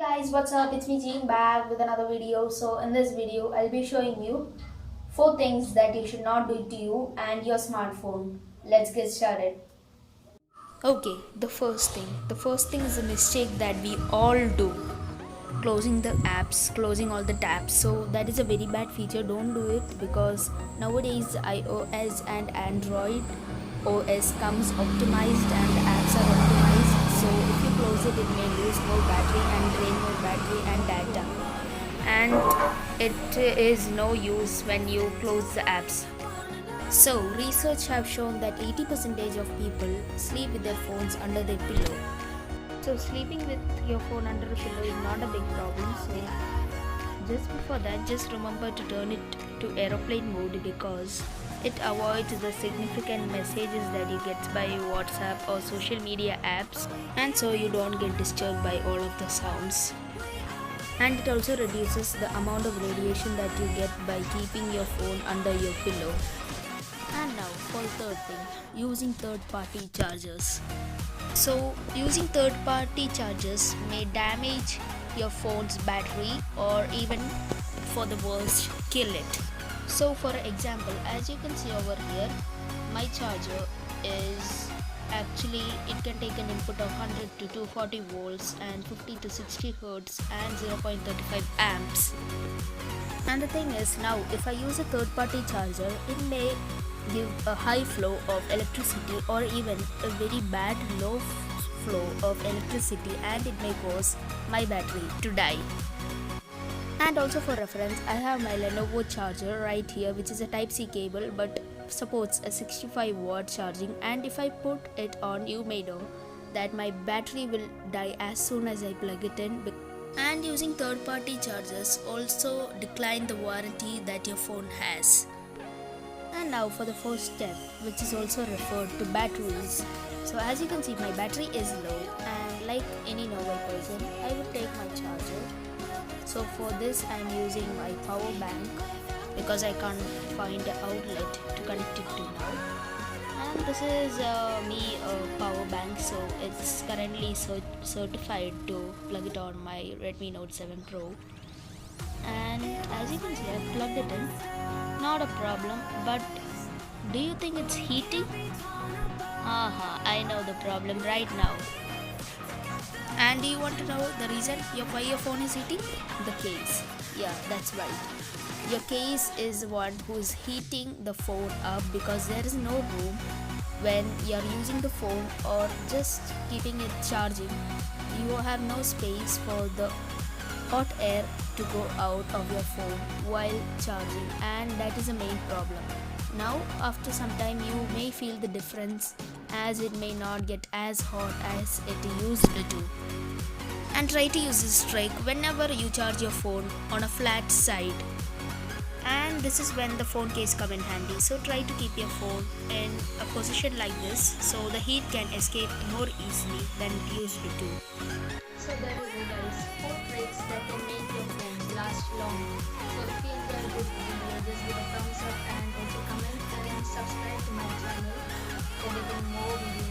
Guys, what's up? It's me Jean back with another video. So in this video, I'll be showing you 4 things that you should not do to you and your smartphone. Let's get started. Okay, the first thing is a mistake that we all do. Closing the apps, closing all the tabs. So that is a very bad feature. Don't do it because nowadays iOS and Android OS comes optimized and the apps are optimized. So if you close it may lose more battery and drain more battery and data. And it is no use when you close the apps. So, research have shown that 80% of people sleep with their phones under their pillow. So, sleeping with your phone under a pillow is not a big problem. So, just before that, just remember to turn it to aeroplane mode because it avoids the significant messages that you get by WhatsApp or social media apps, and so you don't get disturbed by all of the sounds. And it also reduces the amount of radiation that you get by keeping your phone under your pillow. And now for third thing, using third-party chargers. So using third-party chargers may damage your phone's battery or even for the worst kill it. So for example, as you can see over here, my charger is actually it can take an input of 100 to 240 volts and 50 to 60 hertz and 0.35 amps. And the thing is, now if I use a third party charger, it may give a high flow of electricity or even a very bad low flow of electricity, and it may cause my battery to die. And also for reference, I have my Lenovo charger right here, which is a type C cable but supports a 65-watt charging, and if I put it on, you may know that my battery will die as soon as I plug it in. And using third-party chargers also decline the warranty that your phone has. And now for the first step, which is also referred to batteries. So as you can see, my battery is low, and like any normal person, I will take my charger. So for this I am using my power bank because I can't find an outlet to connect it to now. And this is me power bank, so it's currently certified to plug it on my Redmi Note 7 Pro. And as you can see, I've plugged it in, not a problem. But do you think it's heating? I know the problem right now. And do you want to know the reason why your phone is heating? The case. Yeah, that's right. Your case is the one who is heating the phone up because there is no room when you're using the phone or just keeping it charging. You have no space for the hot air to go out of your phone while charging, and that is the main problem. Now after some time you may feel the difference as it may not get as hot as it used to. And try to use this trick whenever you charge your phone on a flat side. And this is when the phone case come in handy. So try to keep your phone in a position like this so the heat can escape more easily than it used to. So there you go guys, 4 tricks that can make your phone last long. So if you enjoyed this video, just give a thumbs up and also comment and subscribe to my channel for getting more videos.